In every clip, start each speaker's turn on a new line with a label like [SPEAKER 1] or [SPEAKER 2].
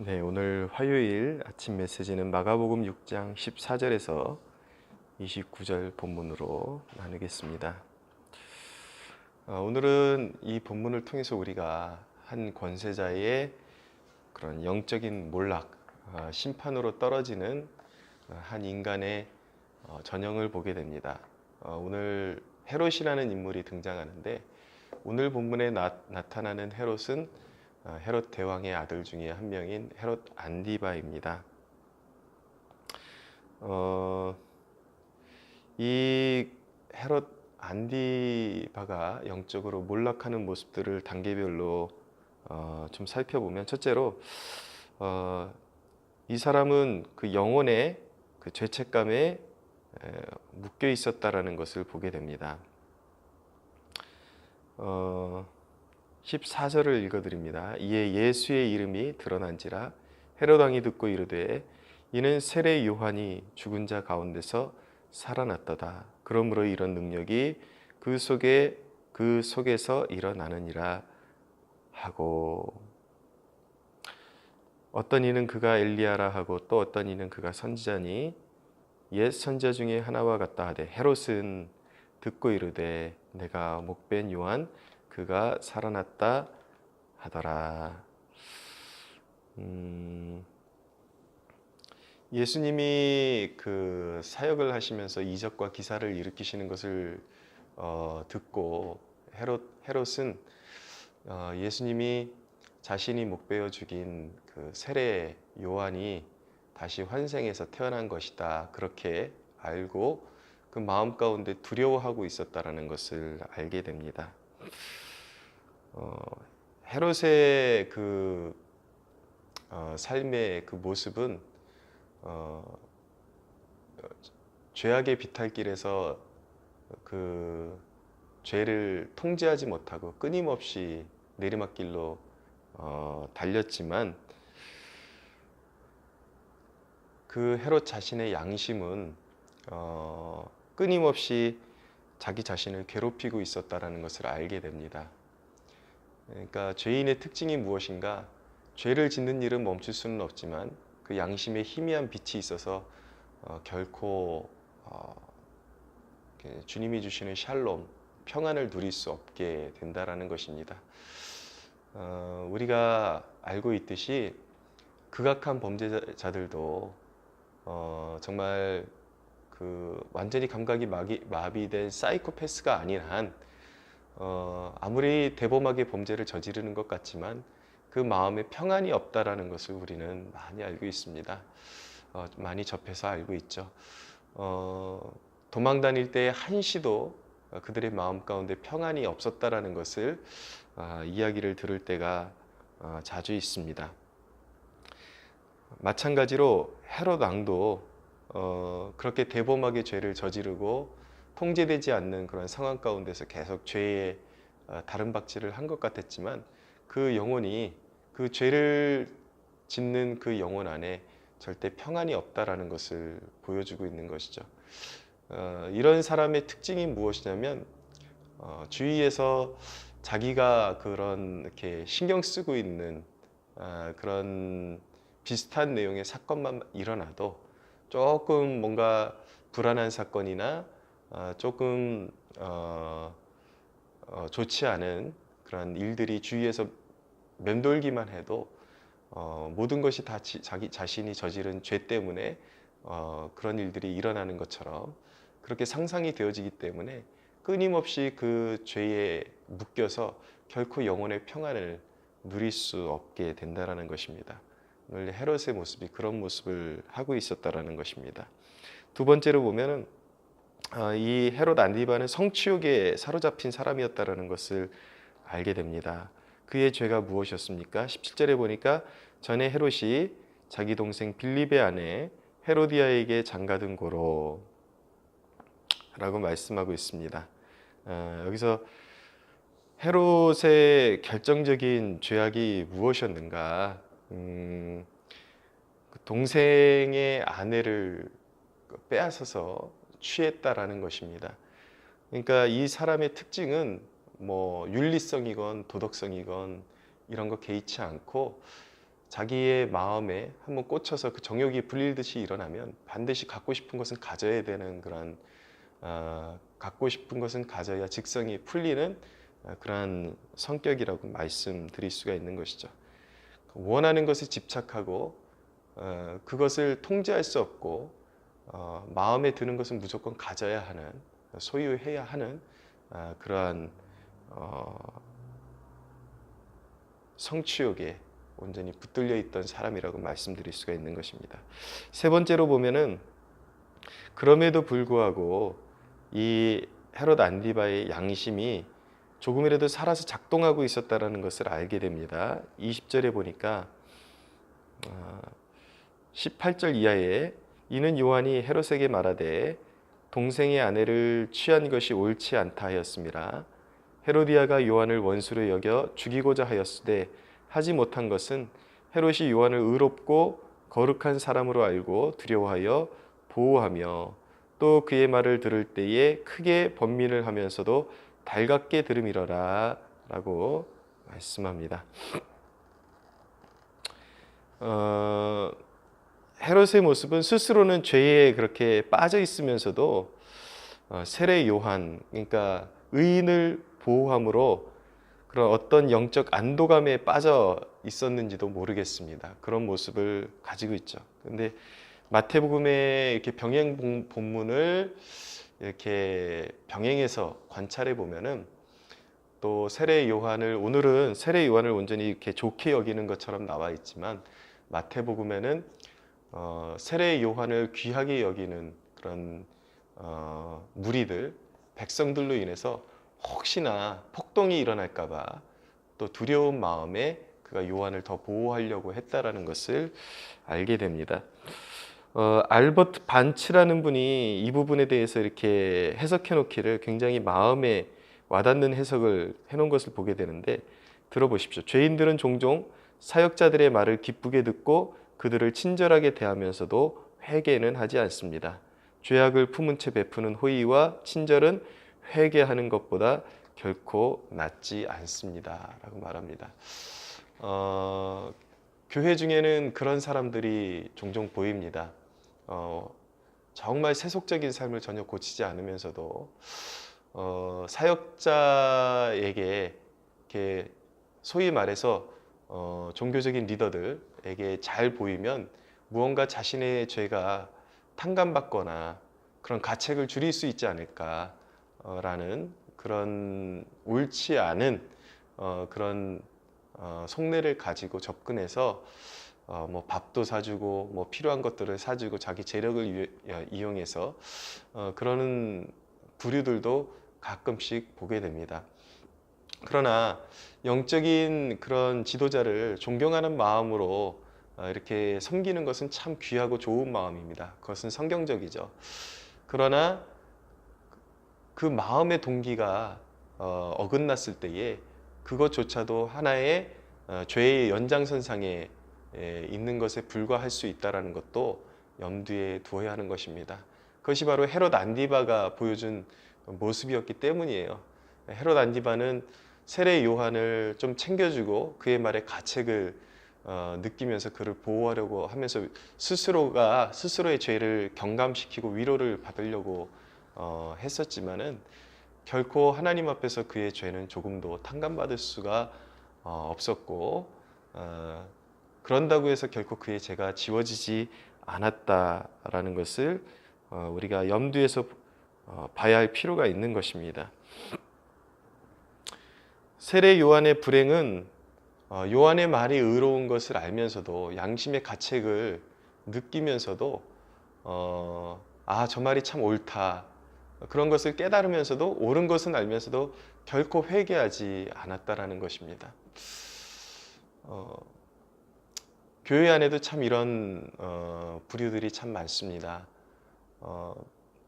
[SPEAKER 1] 네, 오늘 화요일 아침 메시지는 마가복음 6장 14절에서 29절 본문으로 나누겠습니다. 오늘은 이 본문을 통해서 우리가 한 권세자의 그런 영적인 몰락, 심판으로 떨어지는 한 인간의 전형을 보게 됩니다. 오늘 헤롯이라는 인물이 등장하는데 오늘 본문에 나타나는 헤롯은 헤롯 대왕의 아들 중에 한 명인 헤롯 안디바입니다. 이 헤롯 안디바가 영적으로 몰락하는 모습들을 단계별로 좀 살펴보면, 첫째로 이 사람은 그 영혼의 그 죄책감에 묶여 있었다라는 것을 보게 됩니다. 14절을 읽어드립니다. 이에 예수의 이름이 드러난지라 헤롯 왕이 듣고 이르되 이는 세례 요한이 죽은 자 가운데서 살아났도다. 그러므로 이런 능력이 그 속에서 일어나느니라 하고, 어떤 이는 그가 엘리야라 하고 또 어떤 이는 그가 선지자니 옛 선지자 중에 하나와 같다 하되 헤롯은 듣고 이르되 내가 목벤 요한 그가 살아났다 하더라. 예수님이 그 사역을 하시면서 이적과 기사를 일으키시는 것을 듣고 헤롯은 예수님이 자신이 목베어 죽인 그 세례 요한이 다시 환생해서 태어난 것이다, 그렇게 알고 그 마음 가운데 두려워하고 있었다라는 것을 알게 됩니다. 헤롯의 그 삶의 그 모습은 죄악의 비탈길에서 그 죄를 통제하지 못하고 끊임없이 내리막길로 달렸지만, 그 헤롯 자신의 양심은 끊임없이 자기 자신을 괴롭히고 있었다라는 것을 알게 됩니다. 그러니까 죄인의 특징이 무엇인가? 죄를 짓는 일은 멈출 수는 없지만 그 양심에 희미한 빛이 있어서 결코 주님이 주시는 샬롬, 평안을 누릴 수 없게 된다라는 것입니다. 우리가 알고 있듯이 극악한 범죄자들도 정말 그 완전히 감각이 마비된 사이코패스가 아닌 한 아무리 대범하게 범죄를 저지르는 것 같지만 그 마음에 평안이 없다라는 것을 우리는 많이 알고 있습니다. 많이 접해서 알고 있죠. 도망 다닐 때의 한시도 그들의 마음 가운데 평안이 없었다라는 것을 이야기를 들을 때가 자주 있습니다. 마찬가지로 헤롯 왕도 그렇게 대범하게 죄를 저지르고 통제되지 않는 그런 상황 가운데서 계속 죄의 다름박질을 한 것 같았지만 그 영혼이, 그 죄를 짓는 그 영혼 안에 절대 평안이 없다라는 것을 보여주고 있는 것이죠. 이런 사람의 특징이 무엇이냐면 주위에서 자기가 그런 이렇게 신경 쓰고 있는 그런 비슷한 내용의 사건만 일어나도 조금 뭔가 불안한 사건이나 조금 좋지 않은 그런 일들이 주위에서 맴돌기만 해도 모든 것이 다 자기 자신이 저지른 죄 때문에 그런 일들이 일어나는 것처럼 그렇게 상상이 되어지기 때문에 끊임없이 그 죄에 묶여서 결코 영혼의 평안을 누릴 수 없게 된다는 것입니다. 오늘 헤롯의 모습이 그런 모습을 하고 있었다라는 것입니다. 두 번째로 보면은 이 헤롯 안디바는 성취욕에 사로잡힌 사람이었다라는 것을 알게 됩니다. 그의 죄가 무엇이었습니까? 17절에 보니까 전에 헤롯이 자기 동생 빌립의 아내 헤로디아에게 장가든 고로 라고 말씀하고 있습니다. 여기서 헤롯의 결정적인 죄악이 무엇이었는가? 동생의 아내를 빼앗아서 취했다라는 것입니다. 그러니까 이 사람의 특징은 뭐 윤리성이건 도덕성이건 이런 거 개의치 않고 자기의 마음에 한번 꽂혀서 그 정욕이 불릴듯이 일어나면 반드시 갖고 싶은 것은 가져야 되는 그런 갖고 싶은 것은 가져야 직성이 풀리는 그러한 성격이라고 말씀드릴 수가 있는 것이죠. 원하는 것에 집착하고 그것을 통제할 수 없고 마음에 드는 것은 무조건 가져야 하는, 소유해야 하는 그러한 성취욕에 온전히 붙들려 있던 사람이라고 말씀드릴 수가 있는 것입니다. 세 번째로 보면은 그럼에도 불구하고 이 헤롯 안디바의 양심이 조금이라도 살아서 작동하고 있었다라는 것을 알게 됩니다. 20절에 보니까 18절 이하에 이는 요한이 헤롯에게 말하되 동생의 아내를 취한 것이 옳지 않다 하였음이라. 헤로디아가 요한을 원수로 여겨 죽이고자 하였으되 하지 못한 것은 헤롯이 요한을 의롭고 거룩한 사람으로 알고 두려워하여 보호하며 또 그의 말을 들을 때에 크게 번민을 하면서도 달갑게 들음이러라 라고 말씀합니다. 헤롯의 모습은 스스로는 죄에 그렇게 빠져 있으면서도 세례 요한, 그러니까 의인을 보호함으로 그런 어떤 영적 안도감에 빠져 있었는지도 모르겠습니다. 그런 모습을 가지고 있죠. 그런데 마태복음의 이렇게 병행 본문을 이렇게 병행해서 관찰해 보면은 또 세례 요한을, 오늘은 세례 요한을 온전히 이렇게 좋게 여기는 것처럼 나와 있지만 마태복음에는 세례 요한을 귀하게 여기는 그런 무리들, 백성들로 인해서 혹시나 폭동이 일어날까봐 또 두려운 마음에 그가 요한을 더 보호하려고 했다라는 것을 알게 됩니다. 알버트 반츠라는 분이 이 부분에 대해서 이렇게 해석해 놓기를 굉장히 마음에 와닿는 해석을 해놓은 것을 보게 되는데, 들어보십시오. 죄인들은 종종 사역자들의 말을 기쁘게 듣고 그들을 친절하게 대하면서도 회개는 하지 않습니다. 죄악을 품은 채 베푸는 호의와 친절은 회개하는 것보다 결코 낫지 않습니다 라고 말합니다. 교회 중에는 그런 사람들이 종종 보입니다. 정말 세속적인 삶을 전혀 고치지 않으면서도 사역자에게 이렇게 소위 말해서 종교적인 리더들에게 잘 보이면 무언가 자신의 죄가 탕감받거나 그런 가책을 줄일 수 있지 않을까라는 그런 옳지 않은 그런 속내를 가지고 접근해서 뭐 밥도 사주고 뭐 필요한 것들을 사주고 자기 재력을 이용해서 그러는 부류들도 가끔씩 보게 됩니다. 그러나 영적인 그런 지도자를 존경하는 마음으로 이렇게 섬기는 것은 참 귀하고 좋은 마음입니다. 그것은 성경적이죠. 그러나 그 마음의 동기가 어긋났을 때에 그것조차도 하나의 죄의 연장선상에 있는 것에 불과할 수 있다는 것도 염두에 두어야 하는 것입니다. 그것이 바로 헤롯 안디바가 보여준 모습이었기 때문이에요. 헤롯 안디바는 세례 요한을 좀 챙겨주고 그의 말에 가책을 느끼면서 그를 보호하려고 하면서 스스로의 죄를 경감시키고 위로를 받으려고 했었지만은 결코 하나님 앞에서 그의 죄는 조금도 탕감받을 수가 없었고 그런다고 해서 결코 그의 죄가 지워지지 않았다라는 것을 우리가 염두에서 봐야 할 필요가 있는 것입니다. 세례 요한의 불행은 요한의 말이 의로운 것을 알면서도 양심의 가책을 느끼면서도 저 말이 참 옳다, 그런 것을 깨달으면서도 옳은 것은 알면서도 결코 회개하지 않았다라는 것입니다. 교회 안에도 참 이런 부류들이 참 많습니다.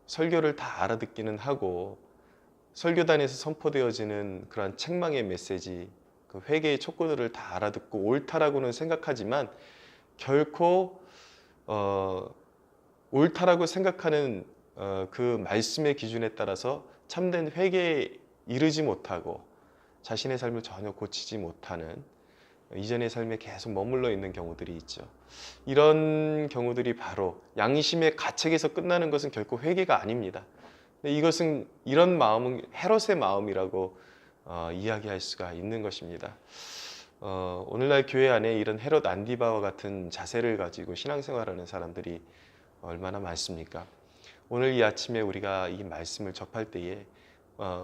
[SPEAKER 1] 설교를 다 알아듣기는 하고 설교단에서 선포되어지는 그러한 책망의 메시지, 그 회개의 촉구들을 다 알아듣고 옳다라고는 생각하지만 결코 옳다라고 생각하는 그 말씀의 기준에 따라서 참된 회개에 이르지 못하고 자신의 삶을 전혀 고치지 못하는 이전의 삶에 계속 머물러 있는 경우들이 있죠. 이런 경우들이 바로 양심의 가책에서 끝나는 것은 결코 회개가 아닙니다. 근데 이것은 이런 마음은 헤롯의 마음이라고 이야기할 수가 있는 것입니다. 오늘날 교회 안에 이런 헤롯 안디바와 같은 자세를 가지고 신앙생활하는 사람들이 얼마나 많습니까? 오늘 이 아침에 우리가 이 말씀을 접할 때에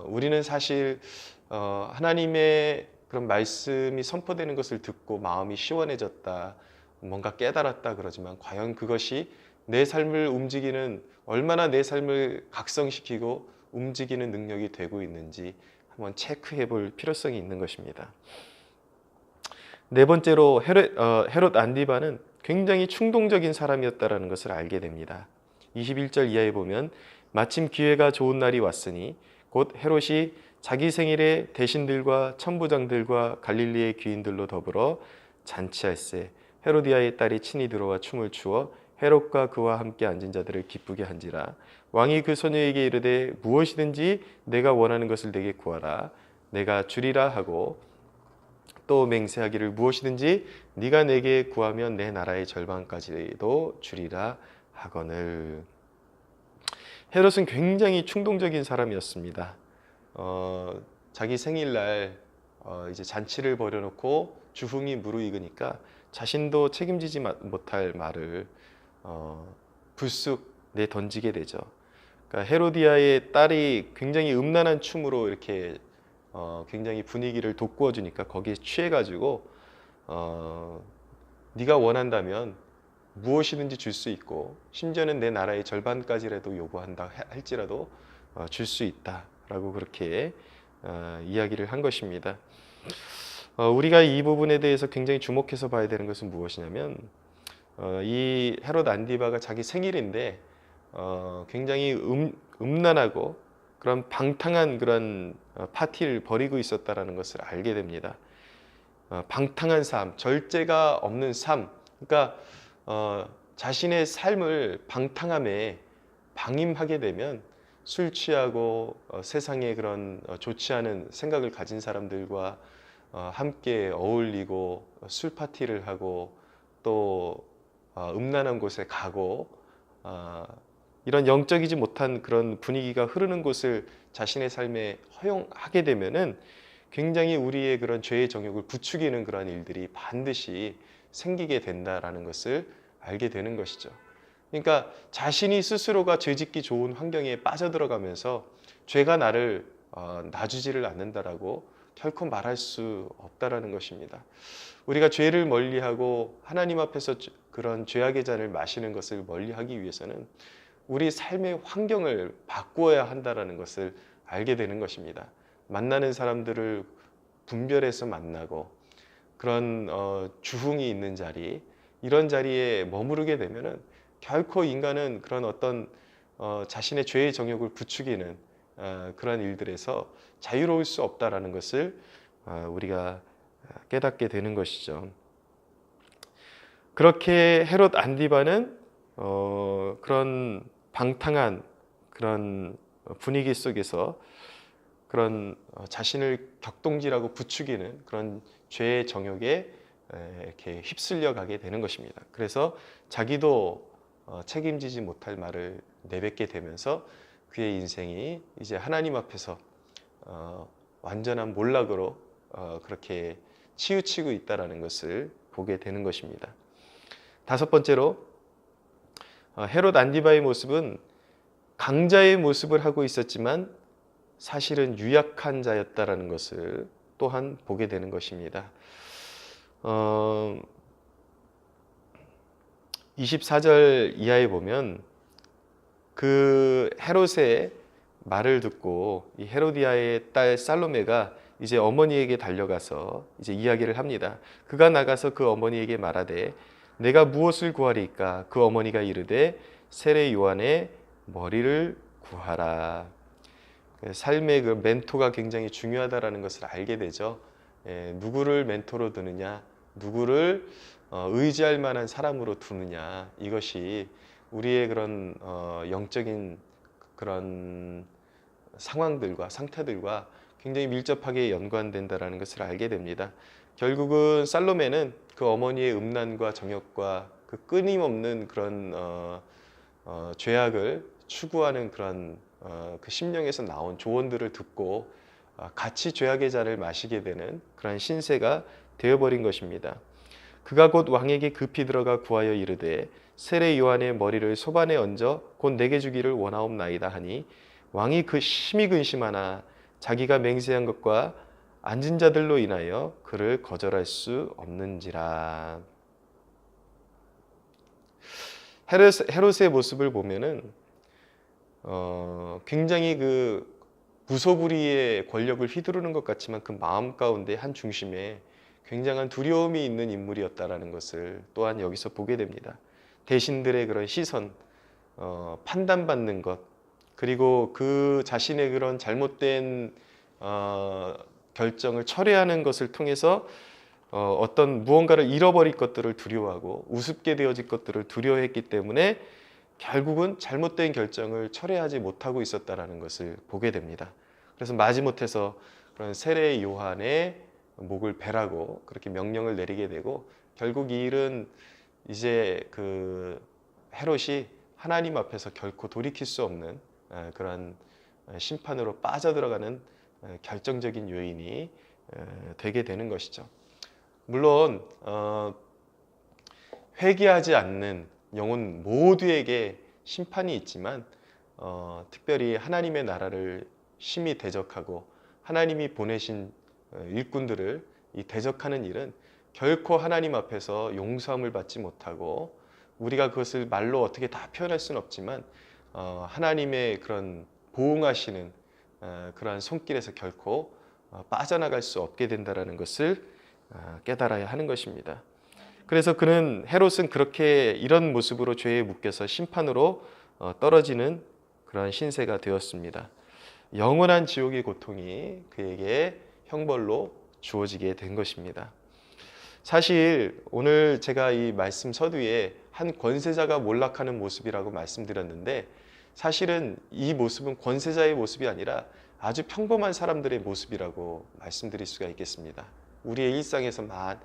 [SPEAKER 1] 우리는 사실 하나님의 그런 말씀이 선포되는 것을 듣고 마음이 시원해졌다, 뭔가 깨달았다 그러지만 과연 그것이 내 삶을 움직이는, 얼마나 내 삶을 각성시키고 움직이는 능력이 되고 있는지 한번 체크해 볼 필요성이 있는 것입니다. 네 번째로 헤롯 안디바는 굉장히 충동적인 사람이었다는 것을 알게 됩니다. 21절 이하에 보면 마침 기회가 좋은 날이 왔으니 곧 헤롯이 자기 생일에 대신들과 천부장들과 갈릴리의 귀인들로 더불어 잔치할세 헤로디아의 딸이 친히 들어와 춤을 추어 헤롯과 그와 함께 앉은 자들을 기쁘게 한지라. 왕이 그 소녀에게 이르되 무엇이든지 내가 원하는 것을 내게 구하라 내가 주리라 하고 또 맹세하기를 무엇이든지 네가 내게 구하면 내 나라의 절반까지도 주리라 하거늘. 헤롯은 굉장히 충동적인 사람이었습니다. 자기 생일날 이제 잔치를 벌여놓고 주흥이 무르익으니까 자신도 책임지지 못할 말을 불쑥 내던지게 되죠. 그러니까 헤로디아의 딸이 굉장히 음란한 춤으로 이렇게 굉장히 분위기를 돋구어 주니까 거기에 취해가지고 네가 원한다면 무엇이든지 줄 수 있고 심지어는 내 나라의 절반까지라도 요구한다 할지라도 줄 수 있다라고 그렇게 이야기를 한 것입니다. 우리가 이 부분에 대해서 굉장히 주목해서 봐야 되는 것은 무엇이냐면 이 헤롯 안디바가 자기 생일인데 굉장히 음란하고 그런 방탕한 그런 파티를 벌이고 있었다라는 것을 알게 됩니다. 방탕한 삶, 절제가 없는 삶, 그러니까 자신의 삶을 방탕함에 방임하게 되면 술 취하고 세상에 그런 좋지 않은 생각을 가진 사람들과 함께 어울리고 술 파티를 하고 또 음란한 곳에 가고 이런 영적이지 못한 그런 분위기가 흐르는 곳을 자신의 삶에 허용하게 되면은 굉장히 우리의 그런 죄의 정욕을 부추기는 그런 일들이 반드시 생기게 된다라는 것을 알게 되는 것이죠. 그러니까 자신이 스스로가 죄짓기 좋은 환경에 빠져들어가면서 죄가 나를 놔주지를 않는다라고 결코 말할 수 없다라는 것입니다. 우리가 죄를 멀리하고 하나님 앞에서 그런 죄악의 잔을 마시는 것을 멀리하기 위해서는 우리 삶의 환경을 바꾸어야 한다라는 것을 알게 되는 것입니다. 만나는 사람들을 분별해서 만나고 그런 주흥이 있는 자리, 이런 자리에 머무르게 되면은 결코 인간은 그런 어떤 자신의 죄의 정욕을 부추기는 그런 일들에서 자유로울 수 없다라는 것을 우리가 깨닫게 되는 것이죠. 그렇게 헤롯 안디바는 그런 방탕한 그런 분위기 속에서 그런 자신을 격동질하고 부추기는 그런 죄의 정욕에 이렇게 휩쓸려 가게 되는 것입니다. 그래서 자기도 책임지지 못할 말을 내뱉게 되면서 그의 인생이 이제 하나님 앞에서 완전한 몰락으로 그렇게 치우치고 있다라는 것을 보게 되는 것입니다. 다섯 번째로 헤롯 안디바의 모습은 강자의 모습을 하고 있었지만 사실은 유약한 자였다라는 것을 또한 보게 되는 것입니다. 24절 이하에 보면 그 헤롯의 말을 듣고 이 헤로디아의 딸 살로메가 이제 어머니에게 달려가서 이제 이야기를 합니다. 그가 나가서 그 어머니에게 말하되 내가 무엇을 구하리까? 그 어머니가 이르되 세례 요한의 머리를 구하라. 삶의 그 멘토가 굉장히 중요하다라는 것을 알게 되죠. 누구를 멘토로 두느냐, 누구를 의지할 만한 사람으로 두느냐, 이것이 우리의 그런 영적인 그런 상황들과 상태들과 굉장히 밀접하게 연관된다라는 것을 알게 됩니다. 결국은 살로메는 그 어머니의 음란과 정욕과 그 끊임없는 그런 죄악을 추구하는 그런 그 심령에서 나온 조언들을 듣고 같이 죄악의 잔을 마시게 되는 그런 신세가 되어버린 것입니다. 그가 곧 왕에게 급히 들어가 구하여 이르되 세례 요한의 머리를 소반에 얹어 곧 내게 주기를 원하옵나이다 하니 왕이 그 심히 근심하나 자기가 맹세한 것과 앉은 자들로 인하여 그를 거절할 수 없는지라. 헤롯의 모습을 보면은 굉장히 그 무소불위의 권력을 휘두르는 것 같지만 그 마음 가운데 한 중심에 굉장한 두려움이 있는 인물이었다라는 것을 또한 여기서 보게 됩니다. 대신들의 그런 시선, 판단받는 것, 그리고 그 자신의 그런 잘못된 결정을 철회하는 것을 통해서 어떤 무언가를 잃어버릴 것들을 두려워하고 우습게 되어질 것들을 두려워했기 때문에 결국은 잘못된 결정을 철회하지 못하고 있었다는 것을 보게 됩니다. 그래서 마지못해서 그런 세례 요한의 목을 베라고 그렇게 명령을 내리게 되고 결국 이 일은 이제 그 헤롯이 하나님 앞에서 결코 돌이킬 수 없는 그런 심판으로 빠져들어가는 결정적인 요인이 되게 되는 것이죠. 물론 회개하지 않는 영혼 모두에게 심판이 있지만 특별히 하나님의 나라를 심히 대적하고 하나님이 보내신 일꾼들을 이 대적하는 일은 결코 하나님 앞에서 용서함을 받지 못하고 우리가 그것을 말로 어떻게 다 표현할 수는 없지만 하나님의 그런 보응하시는 그러한 손길에서 결코 빠져나갈 수 없게 된다는 것을 깨달아야 하는 것입니다. 그래서 헤롯은 그렇게 이런 모습으로 죄에 묶여서 심판으로 떨어지는 그러한 신세가 되었습니다. 영원한 지옥의 고통이 그에게 형벌로 주어지게 된 것입니다. 사실 오늘 제가 이 말씀 서두에 한 권세자가 몰락하는 모습이라고 말씀드렸는데 사실은 이 모습은 권세자의 모습이 아니라 아주 평범한 사람들의 모습이라고 말씀드릴 수가 있겠습니다. 우리의 일상에서만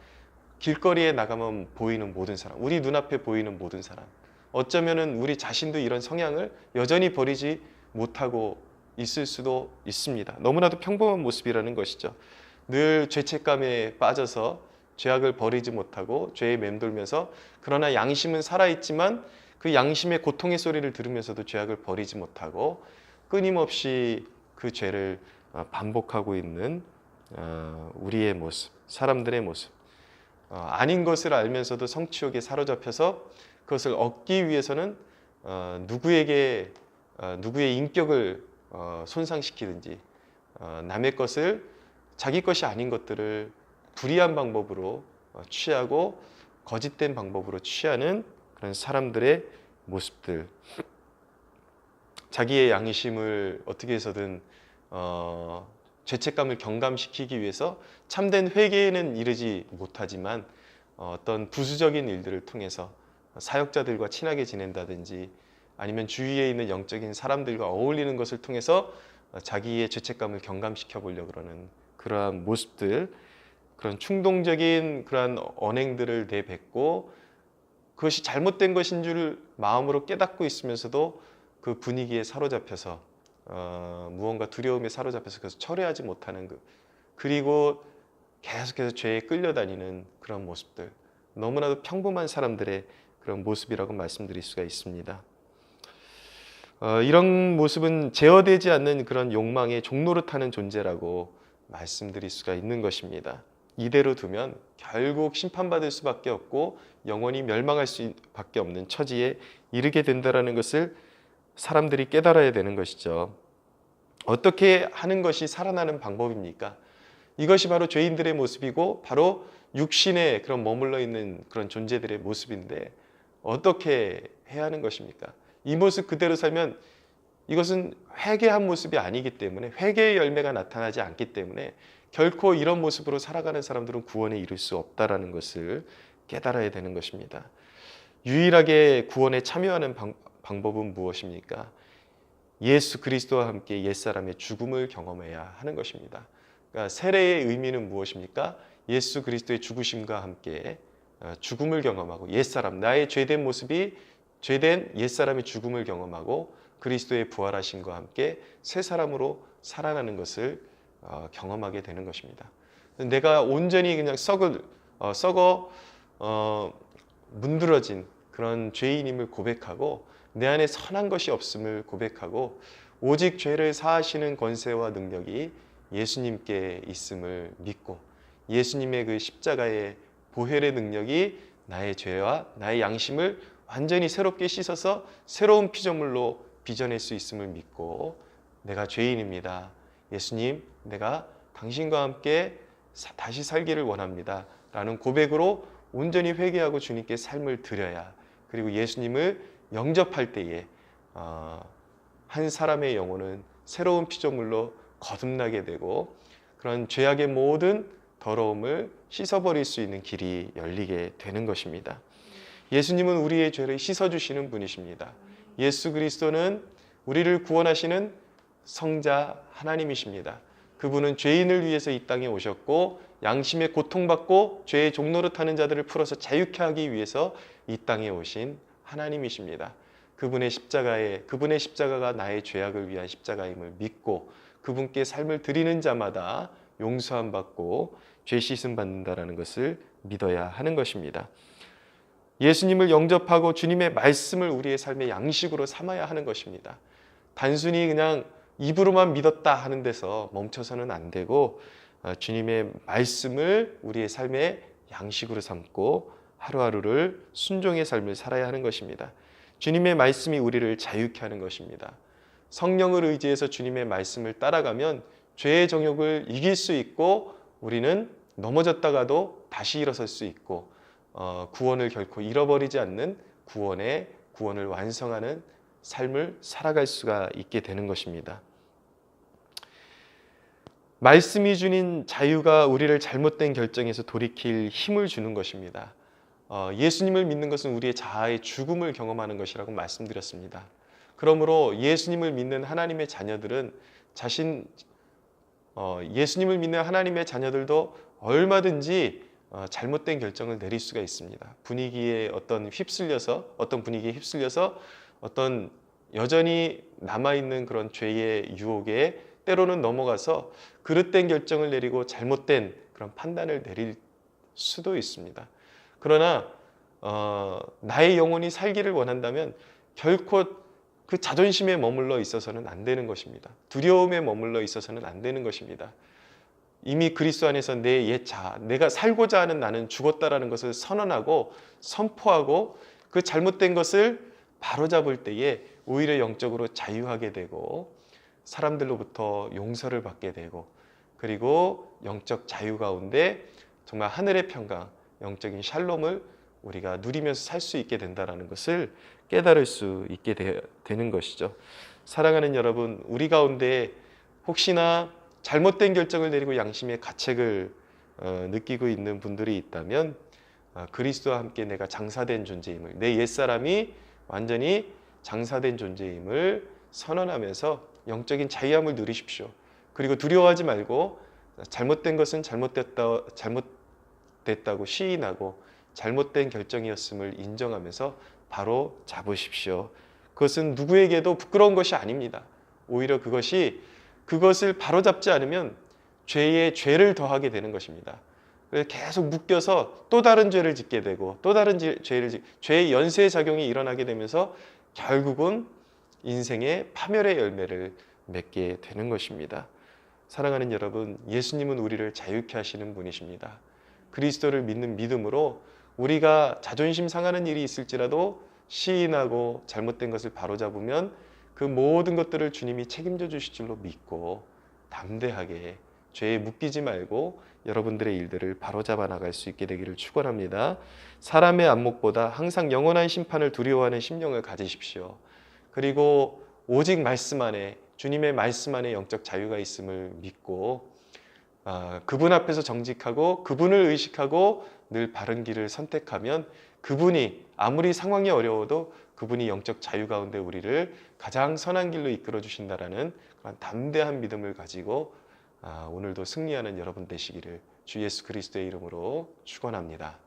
[SPEAKER 1] 길거리에 나가면 보이는 모든 사람, 우리 눈앞에 보이는 모든 사람, 어쩌면은 우리 자신도 이런 성향을 여전히 버리지 못하고 있을 수도 있습니다. 너무나도 평범한 모습이라는 것이죠. 늘 죄책감에 빠져서 죄악을 버리지 못하고 죄에 맴돌면서 그러나 양심은 살아있지만 그 양심의 고통의 소리를 들으면서도 죄악을 버리지 못하고 끊임없이 그 죄를 반복하고 있는 우리의 모습, 사람들의 모습. 아닌 것을 알면서도 성취욕에 사로잡혀서 그것을 얻기 위해서는 누구의 인격을 손상시키든지 남의 것을 자기 것이 아닌 것들을 불의한 방법으로 취하고 거짓된 방법으로 취하는 그런 사람들의 모습들, 자기의 양심을 어떻게 해서든 죄책감을 경감시키기 위해서 참된 회개에는 이르지 못하지만 어떤 부수적인 일들을 통해서 사역자들과 친하게 지낸다든지 아니면 주위에 있는 영적인 사람들과 어울리는 것을 통해서 자기의 죄책감을 경감시켜 보려고 그러는 그러한 모습들, 그런 충동적인 그러한 언행들을 내뱉고 그것이 잘못된 것인 줄 마음으로 깨닫고 있으면서도 그 분위기에 사로잡혀서 무언가 두려움에 사로잡혀서 그래서 철회하지 못하는 그리고 계속해서 죄에 끌려다니는 그런 모습들, 너무나도 평범한 사람들의 그런 모습이라고 말씀드릴 수가 있습니다. 이런 모습은 제어되지 않는 그런 욕망의 종노릇하는 존재라고 말씀드릴 수가 있는 것입니다. 이대로 두면 결국 심판받을 수밖에 없고 영원히 멸망할 수밖에 없는 처지에 이르게 된다는 것을 사람들이 깨달아야 되는 것이죠. 어떻게 하는 것이 살아나는 방법입니까? 이것이 바로 죄인들의 모습이고 바로 육신에 그런 머물러 있는 그런 존재들의 모습인데 어떻게 해야 하는 것입니까? 이 모습 그대로 살면 이것은 회개한 모습이 아니기 때문에 회개의 열매가 나타나지 않기 때문에 결코 이런 모습으로 살아가는 사람들은 구원에 이를 수 없다는 것을 깨달아야 되는 것입니다. 유일하게 구원에 참여하는 방법은 무엇입니까? 예수 그리스도와 함께 옛사람의 죽음을 경험해야 하는 것입니다. 그러니까 세례의 의미는 무엇입니까? 예수 그리스도의 죽으심과 함께 죽음을 경험하고 옛사람, 나의 죄된 모습이 죄된 옛사람의 죽음을 경험하고 그리스도의 부활하심과 함께 새 사람으로 살아나는 것을 경험하게 되는 것입니다. 내가 온전히 그냥 썩어 문드러진 그런 죄인임을 고백하고 내 안에 선한 것이 없음을 고백하고 오직 죄를 사하시는 권세와 능력이 예수님께 있음을 믿고 예수님의 그 십자가의 보혈의 능력이 나의 죄와 나의 양심을 완전히 새롭게 씻어서 새로운 피조물로 빚어낼 수 있음을 믿고 내가 죄인입니다. 예수님, 내가 당신과 함께 다시 살기를 원합니다. 라는 고백으로 온전히 회개하고 주님께 삶을 드려야, 그리고 예수님을 영접할 때에 한 사람의 영혼은 새로운 피조물로 거듭나게 되고 그런 죄악의 모든 더러움을 씻어버릴 수 있는 길이 열리게 되는 것입니다. 예수님은 우리의 죄를 씻어주시는 분이십니다. 예수 그리스도는 우리를 구원하시는 성자 하나님이십니다. 그분은 죄인을 위해서 이 땅에 오셨고 양심에 고통받고 죄의 종노릇 하는 자들을 풀어서 자유케 하기 위해서 이 땅에 오신 하나님이십니다. 그분의 십자가가 나의 죄악을 위한 십자가임을 믿고 그분께 삶을 드리는 자마다 용서함 받고 죄 씻음 받는다라는 것을 믿어야 하는 것입니다. 예수님을 영접하고 주님의 말씀을 우리의 삶의 양식으로 삼아야 하는 것입니다. 단순히 그냥 입으로만 믿었다 하는 데서 멈춰서는 안 되고 주님의 말씀을 우리의 삶의 양식으로 삼고 하루하루를 순종의 삶을 살아야 하는 것입니다. 주님의 말씀이 우리를 자유케 하는 것입니다. 성령을 의지해서 주님의 말씀을 따라가면 죄의 정욕을 이길 수 있고 우리는 넘어졌다가도 다시 일어설 수 있고 구원을 결코 잃어버리지 않는 구원을 완성하는 삶을 살아갈 수가 있게 되는 것입니다. 말씀이 주는 자유가 우리를 잘못된 결정에서 돌이킬 힘을 주는 것입니다. 예수님을 믿는 것은 우리의 자아의 죽음을 경험하는 것이라고 말씀드렸습니다. 그러므로 예수님을 믿는 하나님의 자녀들은 예수님을 믿는 하나님의 자녀들도 얼마든지 잘못된 결정을 내릴 수가 있습니다. 어떤 분위기에 휩쓸려서 어떤 여전히 남아있는 그런 죄의 유혹에 때로는 넘어가서 그릇된 결정을 내리고 잘못된 그런 판단을 내릴 수도 있습니다. 그러나 나의 영혼이 살기를 원한다면 결코 그 자존심에 머물러 있어서는 안 되는 것입니다. 두려움에 머물러 있어서는 안 되는 것입니다. 이미 그리스도 안에서 내 옛 자아, 내가 살고자 하는 나는 죽었다라는 것을 선언하고 선포하고 그 잘못된 것을 바로잡을 때에 오히려 영적으로 자유하게 되고 사람들로부터 용서를 받게 되고 그리고 영적 자유 가운데 정말 하늘의 평강, 영적인 샬롬을 우리가 누리면서 살 수 있게 된다는 것을 깨달을 수 있게 되는 것이죠. 사랑하는 여러분, 우리 가운데 혹시나 잘못된 결정을 내리고 양심의 가책을 느끼고 있는 분들이 있다면 그리스도와 함께 내가 장사된 존재임을, 내 옛사람이 완전히 장사된 존재임을 선언하면서 영적인 자유함을 누리십시오. 그리고 두려워하지 말고 잘못된 것은 잘못됐다고 시인하고 잘못된 결정이었음을 인정하면서 바로 잡으십시오. 그것은 누구에게도 부끄러운 것이 아닙니다. 오히려 그것을 바로잡지 않으면 죄를 더하게 되는 것입니다. 계속 묶여서 또 다른 죄를 짓게 되고 또 다른 죄의 연쇄 작용이 일어나게 되면서 결국은 인생의 파멸의 열매를 맺게 되는 것입니다. 사랑하는 여러분, 예수님은 우리를 자유케 하시는 분이십니다. 그리스도를 믿는 믿음으로 우리가 자존심 상하는 일이 있을지라도 시인하고 잘못된 것을 바로잡으면 그 모든 것들을 주님이 책임져 주실 줄로 믿고 담대하게 죄에 묶이지 말고 여러분들의 일들을 바로잡아 나갈 수 있게 되기를 축원합니다. 사람의 안목보다 항상 영원한 심판을 두려워하는 심령을 가지십시오. 그리고 오직 말씀 안에, 주님의 말씀 안에 영적 자유가 있음을 믿고 그분 앞에서 정직하고 그분을 의식하고 늘 바른 길을 선택하면 그분이 아무리 상황이 어려워도 그분이 영적 자유 가운데 우리를 가장 선한 길로 이끌어 주신다라는 그런 담대한 믿음을 가지고 오늘도 승리하는 여러분 되시기를 주 예수 그리스도의 이름으로 축원합니다.